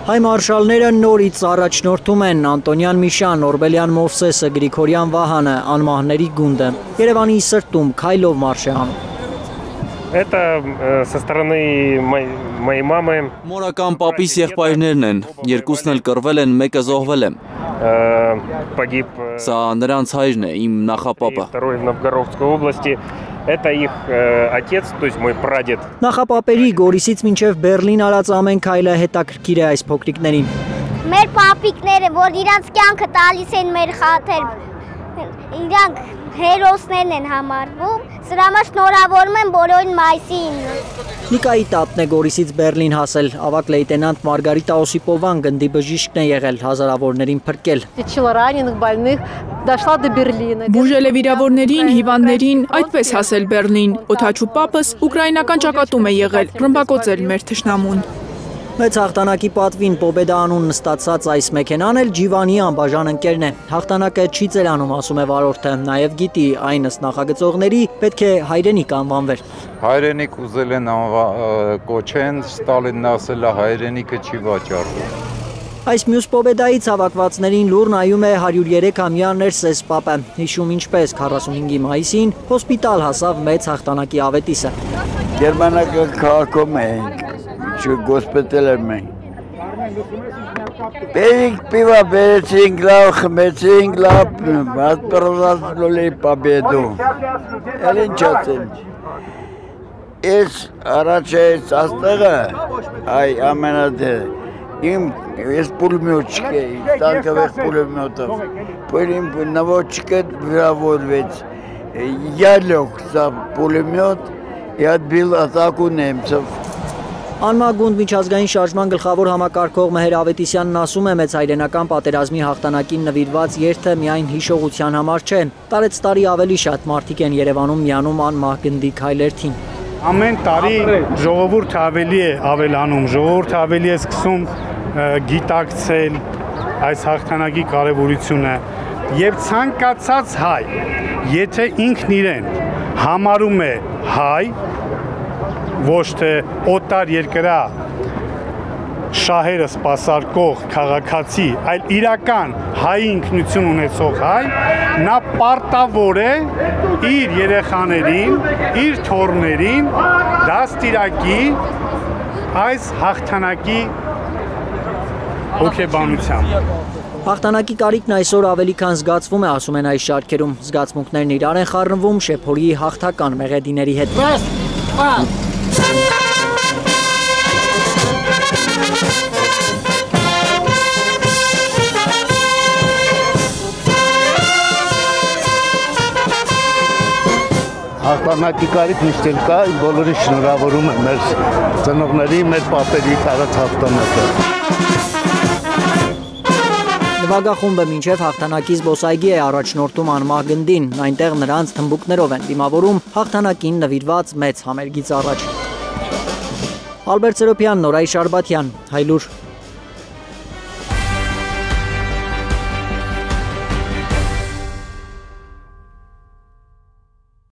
Հայ մարշալները նորից առաջնորդում են Անտոնյան Միշան, Օրբելյան Մովսեսը, Գրիգորյան Վահանը, անմահների գունդը։ Երևանի սրտում քայլով մարշ է անում։ Это со стороны моей мамы. Մորական պապիս եղբայրներն են, երկուսն էլ կռվել են, մեկը զոհվել է։ Погиб. Սա նրանց հայրն է, իմ նախապապը։ Второй в Новгородской области. Это их отец, то есть мой прадед. Նախապապերի Գորիսից մինչև Բերլին արած ամեն քայլը հետաքրքիր է այս փոքրիկներին։ Մեր պապիկները, որ իրանց կյանքը տալիս են մեր խաթր, իրանք հերոսներն են համարվում, սրա համար շնորհավորում եմ բոլորին մայիսի 9-ը։ Նիկայի տատն է Գորիսից Բերլին հասել, ավագ լեյտենանտ Մարգարիտա Օսիպովան գնդի բժիշկն է եղել, հազարավորներին փրկել։ Բուժել է վիրավորներին, հիվանդներին, այդպես հասել Բերլին։ Օթաչու պապս ուկրաինական ճակատում է եղել, ռմբակոծել մեր թշնամուն։ Մեծ հաղթանակի պատվին Պոբեդա անուն նստացած այս մեքենան էլ Ջիվանի անբաժան ընկերն է։ Հաղթանակը չի ծերանում, ասում է վարորդը, նաև գիտի այն ըստ նախագծողների պետք է հայրենիք անվանվեր։ Հայրենիք ուզել են կոչեն, Ստալինն ասել է հայրենիքը չի վաճառվում։ Այս մյուս Պոբեդայից հավաքվածներին լուր նայում է 103-ամյա Ներսես Պապը, հիշում ինչպես 45-ի մայիսին հոսպիտալ հասավ մեծ հաղթանակի ավետիսը։ Գերմանական քաղաքում էինք, գոսպիտալ եմ։ Բերինք պիվա, բերեցինք լավ, խմեցինք լավ, պատպրոզացնոլի պաբեդու։ Էլ ինչ ասեմ։ Ես առաջ ես աստեղը, այ ամենադերը։ Ես պուլմյոտ չկեի, տանկավեղ պուլմյոտով, պույրիմ նավոչկը վրավորվեց, յալյոք սա պուլմյոտ, յադբիլ ատակու նեմցով։ Անմագունդ միջազգային շարժման գլխավոր համակարգող Մեհեր Ավետիսյանն ասում է մեծ հայրենական պատերազմի հաղթանակին նվիրված երթը միայն հիշողության համար չէ, տարեց տարի ավելի շատ մարդիկ են Երևանում միանում անմահ գնդի քայլերթին։ Ամեն տարի ժողովուրդ ավելի է ավելանում, ժողովուրդ ավելի է սկսում գիտակցել այս հաղթանակի կարևորությունը եւ ցանկացած հայ, եթե ինքն իրեն համարում է հայ, ոչ թե օտար երկրա շահերը սպասարկող քաղաքացի, այլ իրական հայ ինքնություն ունեցող հայ, նա պարտավոր է իր երեխաներին, իր թոռներին դաստիարակի այս հաղթանակի հոգեբանությամբ։ Հաղթանակի կարիքն այսօր ավելի քան զգացվում է, ասում են այս շարքերում, զգացմունքներն իրար են խառնվում շեփորի հաղթական մեղեդիների հետ։ Հաղթանակի կարիք միշտ էլ կա, բոլորի շնորհավորում եմ մեր ծնողների, մեր պապերի տարած հաղթանակը։ Նվագախումբը մինչև հաղթանակի զբոսայգի է առաջնորդում անմահ գնդին, այնտեղ նրանց թմբուկներով են դիմավորում հաղթանակին նվիրված մեծ համերգից առաջ։ Ալբերտ Սերոբյան, Նորայր Շարբաթյան, Հայլուր։